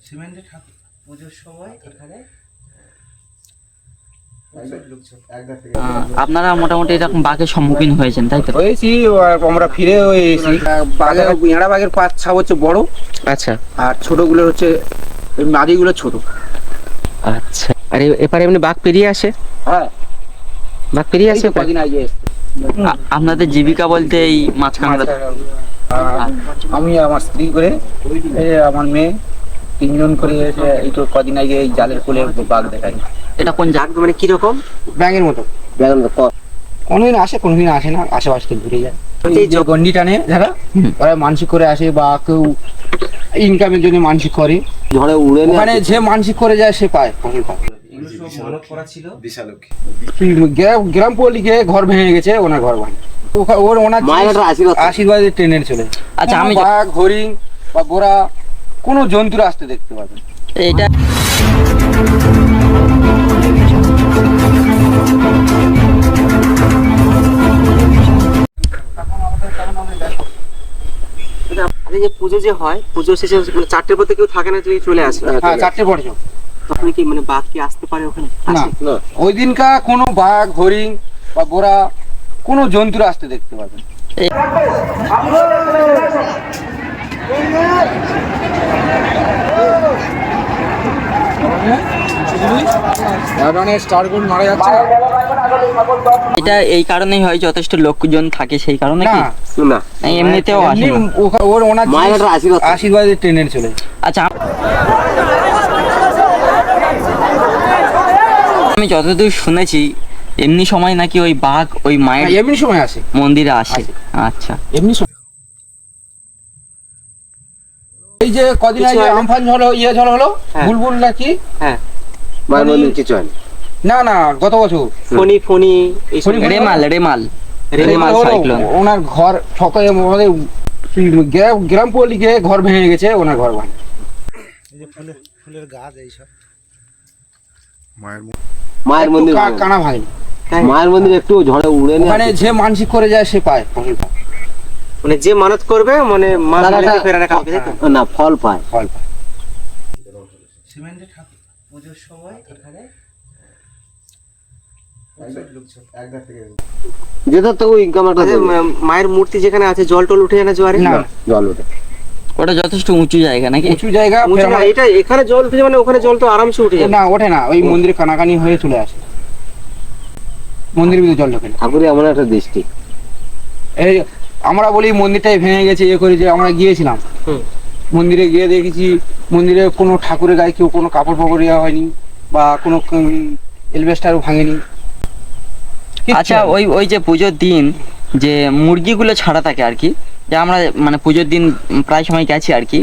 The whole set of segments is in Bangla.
সিমেন্টে ঠাকুর পুজোর সময় এখানে আপনারা মোটামুটি এরকম বাঘের সম্মুখীন হয়েছেন তাই তো? হয়েছি, আমরা ফিরে এসেছি। বাঘের এঁড়া বাঘের 5-6 হচ্ছে বড়, আচ্ছা আর ছোটগুলো হচ্ছে মাদিগুলো ছোট। আচ্ছা, আর এপারে এমনি বাঘ পেরিয়ে আসে? হ্যাঁ, বাঘ পেরিয়ে আসে কদিন আগে আপনাদের জীবিকা বলতে এই মাছ কাঁকড়া? আমি আমার স্ত্রী করে আমার মেয়ে 3 জন করে এই তো কদিন আগে এই জালের কোলে বাঘ দেখাই। এটা কোন জাত, মানে কিরকম? ব্যাঙের মতো। কোনদিন আসে কোনদিন আসে না, আশেপাশ থেকে ঘুরে যায়। এই যে গন্ডি টানে যারা, ওরা মানসিক করে আসে বা কেউ ইনকামের জন্য মানসিক করে, ঝড়ে উড়ে ওখানে যে মানসিক করে যায় সে পায়, ফসল পায়। এগুলো সব মানত করা ছিল গ্রাম পল্লীকে ঘর ভেঙে গেছে, ওনার ঘর ভাঙে ওর ওনার আশীর্বাদে ট্রেনে চলে। আচ্ছা, আমি বাঘ হরিণ বা বোরা কোনো জন্তুর আসতে দেখতে পাবেন। এটা যে পুজো যে হয়, পুজো শেষে 4টের পর কেউ থাকে না, চলে আসে? হ্যাঁ, 4টে পরে তখন কি মানে বাঘ কি আসতে পারে ওখানে? না, ওই দিনকা কোনো বাঘ হরিণ বা বোরা কোনো জন্তুর আসতে দেখতে পাবেন। এটা এই কারণেই হয়, যথেষ্ট লোকজন থাকে সেই কারণে? না না, এমনিতেও আসে না, ওর ওনার আশীর্বাদে ট্রেনে চলে। আচ্ছা, আমি যতদূর শুনেছি এমনি সময় নাকি ওই বাঘ ওই মায়ের এমনি সময় আসে, মন্দিরে আসে। আচ্ছা, এমনি সময়। এই যে কদিন আগে আমফান ঝড় ঝড় হলো, বুলবুল নাকি? হ্যাঁ, মায়ের মন্দির কিছু হয় না। না, গত বছর ফনি রেমাল সাইক্লোন, ওনার ঘর ঠকায় আমাদের গ্রাম পল্লীকে ঘর ভেঙে গেছে, ওনার ঘর ভাঙে। এই যে ফুলের গাছ এইসব মায়ের মন্দির কানা ভাঙে। মায়ের মন্দির একটু ঝড়ে উড়ে ওখানে যে মানসিক করে যায় সে পায়, ফসল পায়। মানে যে মানত করবে মানে না, ফল পায়। সিমেন্টে ঠাকুর পুজোর সময় এখানে যেটা তো ইনকাম একটা মায়ের মূর্তি যেখানে আছে, জল টল উঠে না জোয়ারে? না, জল ওঠে। ওটা যথেষ্ট উঁচু জায়গা নাকি? উঁচু জায়গা। এটা এখানে জল উঠে মানে ওখানে জল তো আরামসে উঠে যায়? না, ওঠে না, ওই মন্দিরে কানাকানি হয়ে চলে আসে, মন্দিরের ভিতরে জল ঢোকে না। ঠাকুরের এমন একটা দৃষ্টি। এই আমরা বলি মন্দিরটাই ভেঙে গেছে, করে যে আমরা গিয়েছিলাম মন্দিরে, গিয়ে দেখেছি মন্দিরে কোনো ঠাকুরের গায়ে কেউ কোনো কাপড় ফাপড় দেওয়া হয়নি বা কোনো এলবেস্টারও ভাঙেনি। আচ্ছা, ওই যে পুজোর দিন যে মুরগিগুলো ছাড়া থাকে আর কি, যে আমরা মানে পুজোর দিন প্রায় সময় গেছি আর কি,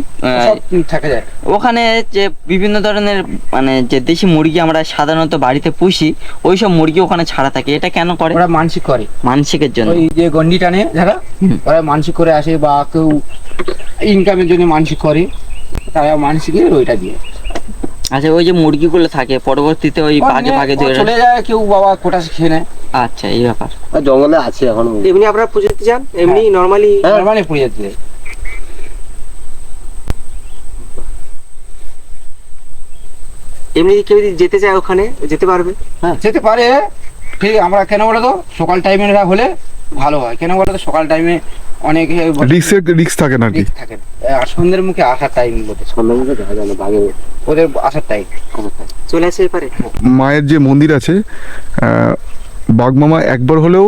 থাকে যায় ওখানে যে বিভিন্ন ধরনের মানে যে দেশি মুরগি আমরা সাধারণত বাড়িতে পুষি, ওইসব মুরগি ওখানে ছাড়া থাকে। এটা কেন করে? ওরা মানসিক করে, মানসিকের জন্য। ওই যে গন্ডি টানে যারা, ওরা মানসিক করে আসে বা কেউ ইনকামের জন্য মানসিক করে, তারা মানসিকের ওইটা দিয়ে। আচ্ছা, ওই যে মুরগিগুলো থাকে পরবর্তীতে ওই ভাগে ভাগে চলে যায়, কেউ বাবা কোটা খেয়ে নেয়। আচ্ছা, এই ব্যাপার। জঙ্গলে আছে এখন। এমনি আপনারা পুজো দিতে যান? এমনি নরমালি পুজো দিতে এমনি কেউ যেতে চায় ওখানে যেতে পারবে? হ্যাঁ, যেতে পারে। ঠিক, আমরা কেন বলো তো সকাল টাইমে হলে ভালো হয়। কেন বলো তো সকাল টাইমে অনেক রিস্ক থাকে না, থাকে না। আর সন্ধ্যের মুখে আসার টাইম বলতে, সন্ধ্যার মুখে দেখা যায় না, ভাগে ওদের আসার টাইম চলে আসে এপারে। মায়ের যে মন্দির আছে, বাঘমামা একবার হলেও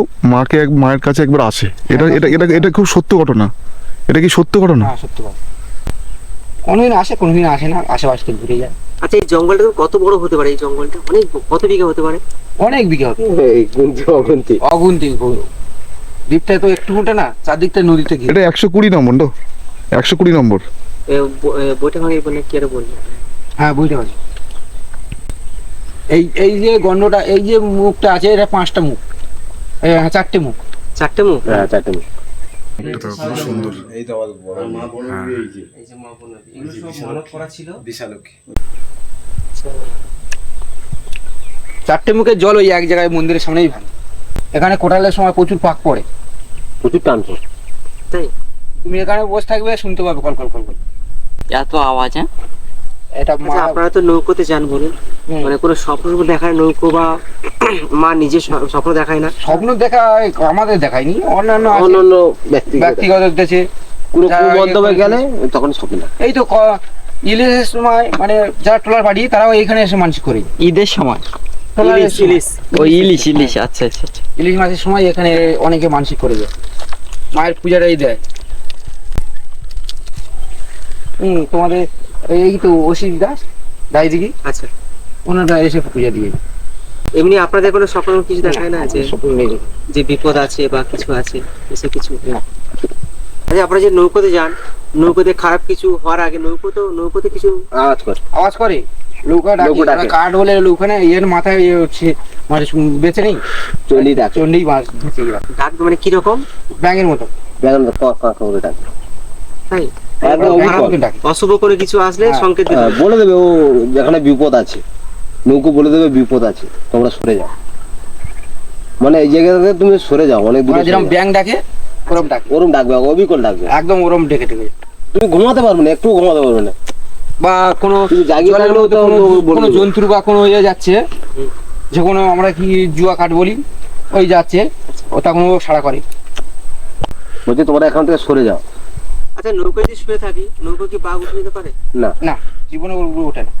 মায়ের কাছে একবার আসে। এটা এটা এটা এটা খুব সত্য ঘটনা। এটা কি সত্য ঘটনা? হ্যাঁ, সত্য কথা। কোনদিন আসে কোনদিন আসে না, আশেপাশ থেকে ঘুরে যায়। আচ্ছা, এই জঙ্গলটা কত বড় হতে পারে? এই জঙ্গলটা অনেক কত বিঘা হতে পারে? অনেক বিঘা হবে, অগুন্তি। দ্বীপটা তো একটু মোটা না, চারদিকটা নদীতে ঘিরে। এটা 120 নম্বর, তো 120 নম্বর বইটা ভাঙে বলে কি আর বলবো। হ্যাঁ, বইটা ভাঙে। এই যে গন্ডটা, এই যে মুখটা আছে, এটা 5টা মুখ, 4টে মুখ। 4টে মুখ? হ্যাঁ, 4টে মুখ। এটা খুব সুন্দর। এই তো আমাদের বড় মা বোন নদী, এই যে মা বোন নদী, এগুলো সব মানত করা ছিল বিশালক্ষী। 4টে মুখের জল ওই এক জায়গায় মন্দিরের সামনেই ভাঙে। এখানে কোটালের সময় প্রচুর পাক পড়ে, প্রচুর টান পড়ে। তাই তুমি এখানে বসে থাকবে, শুনতে পাবে কল কল কল কল। এত আওয়াজ? হ্যাঁ, এটা মা আচ্ছা, আপনারা তো নৌকোতে যান বলুন, হুম। মানে কোনো স্বপ্ন দেখায় নৌকো বা মা নিজে স্বপ্ন দেখায় না? স্বপ্ন দেখা আমাদের দেখায়নি, অন্যান্য আছে, অন্যান্য ব্যক্তিগত ব্যক্তিগত উদ্দেশ্যে। কোনো যারা মধ্যমে গেলে তখন স্বপ্ন দেখে। এই তো ইলিশের সময় মানে যারা ট্রলার পাড়ি তারাও এইখানে এসে মানসিক করে। ঈদের সময় ইলিশ ইলিশ ও ইলিশ ইলিশ, আচ্ছা আচ্ছা আচ্ছা। ইলিশ মাছের সময় এখানে অনেকে মানসিক করে যায়, মায়ের পূজাটাই দেয়। তোমাদের এই তো অসিত দাস দাইদিকে, আচ্ছা, ওনারা এসে পূজা দিয়ে যায়। এমনি আপনাদের কোনো স্বপ্ন কিছু দেখায় না যে স্বপ্ন নেই। যে বিপদ আছে বা কিছু আছে এসব কিছু? না। আচ্ছা, আপনারা যে নৌকোতে যান, নৌকোতে খারাপ কিছু হওয়ার আগে নৌকোতে কিছু আওয়াজ করে। আওয়াজ করে, নৌকা নৌকো ডাকে। ডাকে, কাঠ বলে নৌকা না, এর মাথায় হচ্ছে মানে বেঁচে নেই, চন্ডী ডাকে। চন্ডী মাছ বেঁচে গেল, ডাকবে, মানে কিরকম? ব্যাঙের মতো। বেগুন করে ডাকে। তাই একদম ব্যাঙের অবিকল। মতো ডাকে। অশুভ করে কিছু আসলে হ্যাঁ। সংকেত দিবে। বলে দেবে ও যেখানে বিপদ আছে, নৌকো বলে দেবে বিপদ আছে, তোমরা সরে যাও। মানে এই জায়গাটাতে তুমি সরে যাও, অনেক দূরে ওরা যেরকম সরে যাও। ব্যাঙ ডাকে ওরম ডাকে, ওরম ডাকবে, অবিকল ডাকবে। একদম ওরম ডেকে ডেকে। তুমি ঘুমাতে পারবে না, একটু ঘুমাতে পারবে না। বা কোনো তুমি জাগিয়ে জলের থাকলেও মধ্যে তো বলে কোনো দেবে। জন্তুর বা কোনো ইয়ে যাচ্ছে, যে কোনো আমরা কি জুয়া কাঠ বলি, ওই যাচ্ছে, ও তখন ও সাড়া করে। বলছি তোমরা এখান থেকে সরে যাও। আচ্ছা, নৌকায় যদি শুয়ে থাকি, নৌকো কি বাঘ উঠে নিতে পারে? না, না, জীবনে ওর উপরে ওঠে না।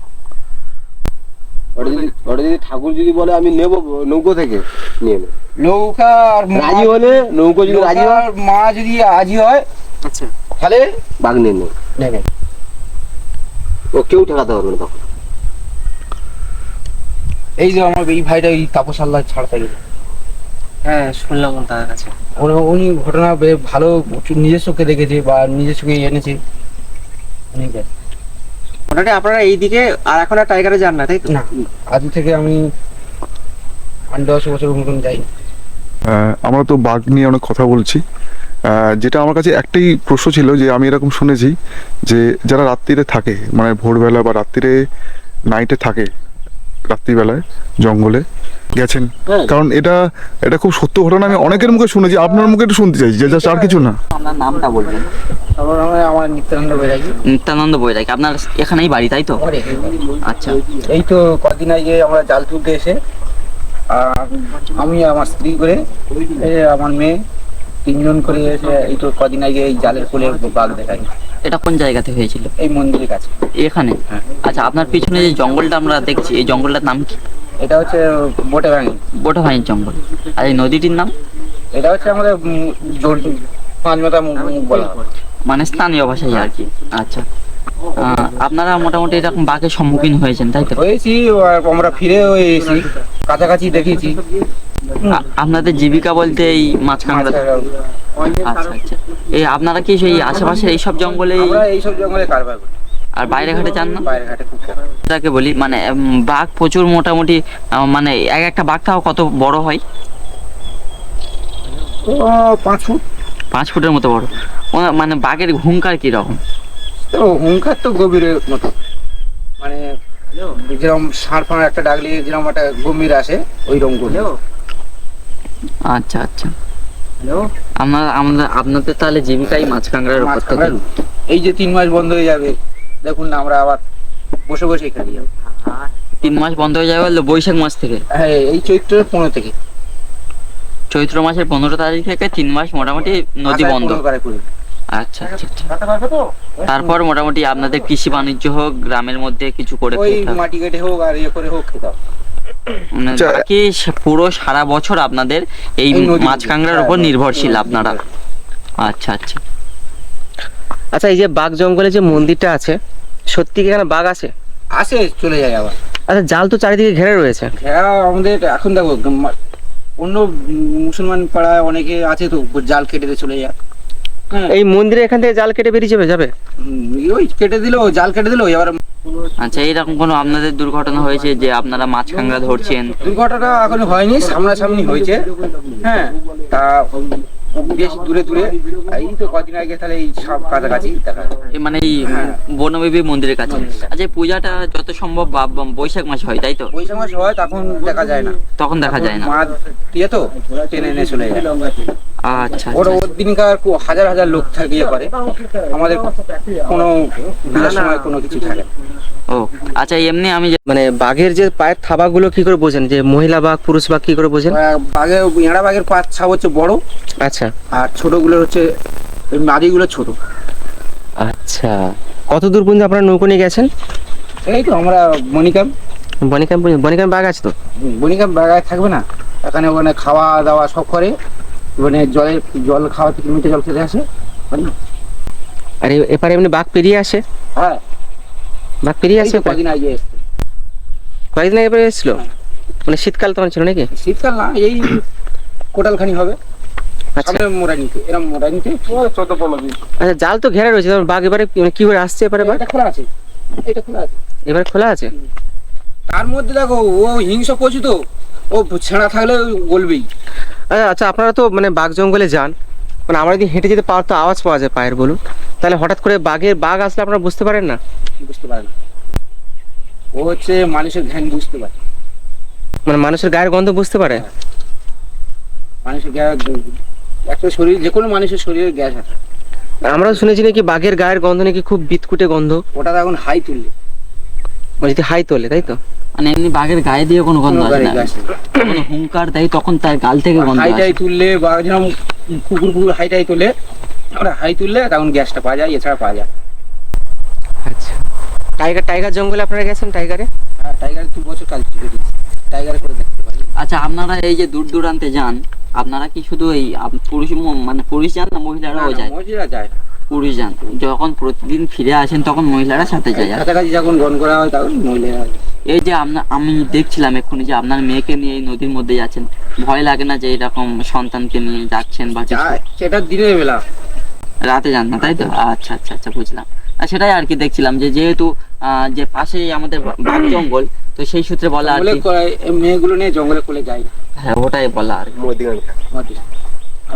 ওটা যদি ঠাকুর যদি বলে আমি নেবো নৌকো থেকে, নিয়ে নেবো। নৌকা আর রাজি হলে, নৌকো যদি রাজি হয়, নৌকার মা যদি রাজি হয় আচ্ছা, তাহলে বাঘ নিয়ে নেবে। নেবে। ও কেউ ঠেকাতে পারবে না তখন। এই যে আমার এই ভাইটা এই তাপস আল্লাহ ছাড়তে গেছে, হ্যাঁ শুনলাম তার কাছে। উনি ঘটনা ভালো নিজের চোখে দেখেছে বা নিজের চোখে এনেছে, উনি জানে। মোটামুটি আপনারা এইদিকে আর এখন আর টাইগারে যান না, তাই তো? না, আজ থেকে আমি 10 বছর মতন যাই। আমরা তো বাঘ নিয়ে অনেক কথা বলছি, যেটা আমার কাছে একটাই প্রশ্ন ছিল যে আমি এরকম শুনেছি যে যারা রাত্রিরে থাকে, মানে ভোরবেলা বা রাত্রিরে নাইটে থাকে, রাত্রিবেলায় জঙ্গলে গেছেন, হ্যাঁ। কারণ এটা এটা খুব সত্য ঘটনা, আমি অনেকের মুখে শুনেছি, আপনার মুখে একটু শুনতে চাইছি, যে জাস্ট আর কিছু না। আপনার নামটা বলবেন? তারপর আমার নিত্যানন্দ বৈরাগী। নিত্যানন্দ বৈরাগী, আপনার এখানেই বাড়ি তাই তো? আমার এখানে বাড়ি। আচ্ছা, এই তো কদিন আগে আমরা জাল তুলতে এসে আমি আমার স্ত্রী করে আমার মেয়ে 3 জন করে এসে এই তো কদিন আগে এই জালের কোলে বাঘ দেখাই, এটা কোন জায়গাতে হয়েছিল? এই মন্দিরের কাছে। এখানে? হ্যাঁ। আচ্ছা, আপনার পিছনে যে জঙ্গলটা আমরা দেখছি, এই জঙ্গলটার নাম কি? এটা হচ্ছে বোটে ভাঙি। বোটাভাইয়ের জঙ্গল। আর এই নদীটির নাম? এটা হচ্ছে আমাদের পাঁচমাথা মুখ বলা হয়। মানে স্থানীয় ভাষায় আর কি। আচ্ছা, আপনারা মোটামুটি এরকম বাঘের সম্মুখীন হয়েছেন তাই তো? হয়েছি, আমরা ফিরে এসেছি, কাছাকাছি দেখেছি। আপনাদের জীবিকা বলতে এই মাছ কাঁকড়া? আচ্ছা আচ্ছা। এই আপনারা কি সেই আশেপাশের এইসব জঙ্গলে আমরা এইসব জঙ্গলে কারবার করি, আর বাইরে ঘাটে যান না? বাইরে ঘাটে খুব কম। যাকে বলি মানে বাঘ প্রচুর, মোটামুটি মানে একটা বাঘ তাও কত বড় হয়? ও 5 ফুট। 5 ফুটের মতো বড়। মানে বাঘের হুঙ্কার কি রকম? তো হুঙ্কার তো গভীরের মতো, মানে যেরকম ষাঁড় ফাঁড় একটা ডাকলে যেরকম একটা গম্ভীর আসে, ওই রকম গম্ভীর। আচ্ছা আচ্ছা। আপনাদের তাহলে জীবিকাই মাছ কাঁকড়ার উপর মাছ থেকে? কাঁকড়া। এই যে 3 মাস বন্ধ হয়ে যাবে, দেখুন না আমরা আবার বসে বসে খালি যাবো। 3 মাস বন্ধ হয়ে যাবে বললো বৈশাখ মাস থেকে? হ্যাঁ, এই চৈত্রের 15 থেকে। চৈত্র মাসের 15 তারিখ থেকে 3 মাস মোটামুটি নদী বন্ধ। আচ্ছা আচ্ছা আচ্ছা। তারপর মোটামুটি আপনাদের কৃষি বাণিজ্য হোক, গ্রামের মধ্যে কিছু করে ওই খেতে হবে। মাটি কেটে হোক আর ইয়ে করে হোক খেতে হবে। মানে আচ্ছা। বাকি পুরো সারা বছর আপনাদের এই এই নদী- মাছ কাঁকড়ার উপর নির্ভরশীল আপনারা? আচ্ছা আচ্ছা। আচ্ছা, এই যে বাঘ জঙ্গলে যে মন্দিরটা আছে, সত্যি কি এখানে বাঘ আছে? আসে চলে যায় আবার। আচ্ছা, জাল তো চারিদিকে ঘেরে রয়েছে। ঘেরা আমাদের এখন দেখো অন্য মুসলমান পাড়ায় অনেকে আছে তো জাল কেটে দিয়ে চলে যায়। হ্যাঁ, এই মন্দিরে এখান থেকে জাল কেটে বেরিয়ে যাবে? ওই কেটে দিল, জাল কেটে দিল, এবার আচ্ছা, এইরকম কোনো আপনাদের দুর্ঘটনা হয়েছে যে আপনারা মাছ কাঁকড়া ধরছেন? দুর্ঘটনা এখনো হয়নি, সামনাসামনি হয়েছে। হ্যাঁ, তা বেশ দূরে দূরে। এই তো কদিন আগে তাহলে এই সব কাছাকাছি দেখা যায়। এই মানে এই বনবিবি মন্দিরের কাছে। আচ্ছা এই পূজাটা যত সম্ভব বৈশাখ মাসে হয় তাই তো? বৈশাখ মাস হয় তখন দেখা যায় না, তখন দেখা যায় না। মা দিয়ে তো টেনে এনে চলে যায়। আচ্ছা ওর আচ্ছা। ওর দিনকার হাজার হাজার লোক থাকিয়ে করে, আমাদের কোনো পূজার সময় কোনো কিছু থাকে না। ও আচ্ছা, এমনি আমি মানে বাঘের যে পায়ের থাবাগুলো কি করে বোঝেন যে মহিলা বাঘ পুরুষ বাঘ কি করে বোঝেন? বাঘের এঁড়া বাঘের পাঁচ ছাপ হচ্ছে বড়, আচ্ছা আর ছোটগুলো হচ্ছে ওই মাদিগুলো ছোট। আচ্ছা, কত দূর পর্যন্ত আপনারা নৌকো নিয়ে গেছেন? এই তো আমরা মনিকাম বনিকাম বাঘ আছে তো? বনিকাম বাগায় থাকবে না, এখানে ওখানে খাওয়া দাওয়া সব করে, মানে জল খাওয়া থেকে মিঠে জল খেতে আসে। আর এপারে এমনি বাঘ পেরিয়ে আসে? হ্যাঁ, বাঘ পেরিয়ে এই আসে তো কদিন আগে এসছে। কয়েকদিন আগে পেরিয়ে এসেছিল? মানে শীতকাল তখন ছিল নাকি? শীতকাল না, এই কোটালখানি হবে আচ্ছা সামনে মোরানিতে, এরকম মোরানিতে 14-15 দিন। আচ্ছা, জাল তো ঘেরা রয়েছে, তখন বাঘ এবারে কি করে আসছে এবারে? বাঘ এটা খোলা আছে, এটা খোলা আছে। এবারে খোলা আছে? তার মধ্যে দেখো ও হিংস্র পশু তো, ও ছেঁড়া থাকলে গলবেই। আচ্ছা আচ্ছা, আপনারা তো মানে বাঘ জঙ্গলে যান, মানে আমরা যদি হেঁটে যেতে পাওয়ার তো আওয়াজ পাওয়া যায় পায়ের, বলুন, তাহলে হঠাৎ করে বাঘ আসলে আপনারা বুঝতে পারেন না? বুঝতে পারে না, ও হচ্ছে মানুষের ঘ্যান বুঝতে পারে, মানে মানুষের গায়ের গন্ধ বুঝতে পারে? মানুষের একটা শরীর, যে কোনো মানুষের শরীরে গ্যাস আছে। আমরাও শুনেছি নাকি বাঘের গায়ের গন্ধ নাকি খুব বিতকুটে গন্ধ, ওটা এখন হাই তুললে, মানে যদি হাই তোলে, তাই তো? মানে এমনি বাঘের গায়ে দিয়ে কোনো গন্ধ আসে না, গ্যাস নেই। যখন হুঙ্কার দেয় তখন তার গাল থেকে গন্ধ আসে। হাইটাই তুললে বা যেরকম কুকুর হাইটাই তুলে, ওরা হাই তুললে তখন গ্যাসটা পাওয়া যায়, এছাড়া পাওয়া যায়। আচ্ছা, টাইগার জঙ্গলে আপনারা গেছেন? টাইগারে হ্যাঁ, টাইগার 2 বছর কাজ করে দিয়েছি, টাইগারে করে দেখতে পারি। আচ্ছা আপনারা এই যে দূর দূরান্তে যান, আপনারা কি শুধু এই মানে পুরুষ যান না মহিলারাও যায়? মহিলা যায়, পুরুষ যান। যখন প্রতিদিন ফিরে আসেন তখন মহিলারা সাথে যায়? কাছাকাছি যখন গন করা হয় তখন মহিলারা যায়। এই যে আমি দেখছিলাম এক্ষুনি যে আপনার মেয়েকে নিয়ে এই নদীর মধ্যে যাচ্ছেন, ভয় লাগে না যে এরকম সন্তানকে নিয়ে যাচ্ছেন বা কিছু? যায়, সেটা দিনের বেলা। রাতে যান না তাই তো? আচ্ছা আচ্ছা আচ্ছা, বুঝলাম। আর সেটাই আর কি দেখছিলাম যে যেহেতু যে পাশেই আমাদের বাঘ জঙ্গল, তো সেই সূত্রে বলা আর জঙ্গলে কি। মেয়েগুলো নিয়ে জঙ্গলে কোলে যায় না, হ্যাঁ ওটাই বলা আর কি। মাটি।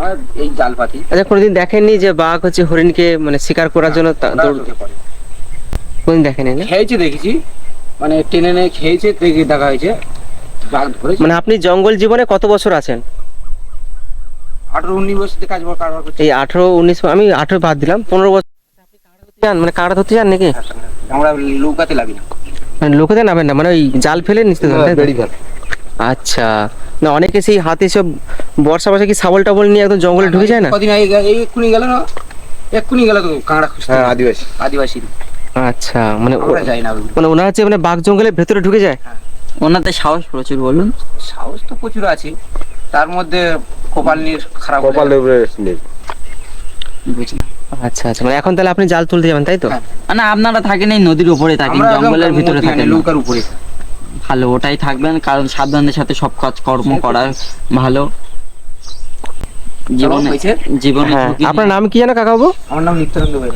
আর এই জাল পাতি আচ্ছা, কোনোদিন দেখেননি যে বাঘ হচ্ছে হরিণকে মানে শিকার করার জন্য কোনদিন দেখেনি না? খেয়েছে দেখেছি, মানে টেনে নিয়ে খেয়েছে, দেখে দেখা হয়েছে বাঘ ধরেছে। মানে আপনি জঙ্গল জীবনে কত বছর আছেন? 18-19 বছর থেকে কাজ কারবার করছে। এই 18-19, আমি 18 বাদ দিলাম, 15 বছর। মানে কাঁকড়া ধরতে যান নাকি? আমরা নৌকাতে লাগি না, মানে লোকেতে নামেন না, মানে ওই জাল ফেলে নিতে ধরেন, তাই তো? আচ্ছা, না অনেকে সেই হাতে সব বর্ষা বর্ষা কি শাবল টাবল নিয়ে একদম জঙ্গলে ঢুকে যায় না? কদিন আগে এই এক্ষুনি গেল না, এক্ষুনি গেল তো কাঁকড়া খুঁজতে। হ্যাঁ, আদিবাসী। আচ্ছা, মানে আমরা যাই না ওগুলো। মানে ওনার হচ্ছে মানে বাঘ জঙ্গলের ভেতরে ঢুকে যায়? ওনাদের সাহস প্রচুর, বলুন। সাহস তো প্রচুর আছে, তার মধ্যে কপাল নিয়ে খারাপ হলে- বুঝলাম। আচ্ছা আচ্ছা, মানে এখন তাহলে আপনি জাল তুলতে যাবেন, তাই তো? হ্যাঁ। মানে আপনারা থাকেন এই নদীর উপরে থাকেন, আমরা একদম জঙ্গলের ভিতরে মধ্যখানে, থাকেন না। নৌকার উপরে। ভালো, ওটাই থাকবেন, কারণ সাবধানের সাথে সব কাজ কর্ম করা ভালো। জীবনে হয়েছে? জীবনে হ্যাঁ, ঝুঁকি আপনার নিয়ে- নাম কি জানো কাকাবাবু? আমার নাম নিত্যানন্দ ভাই।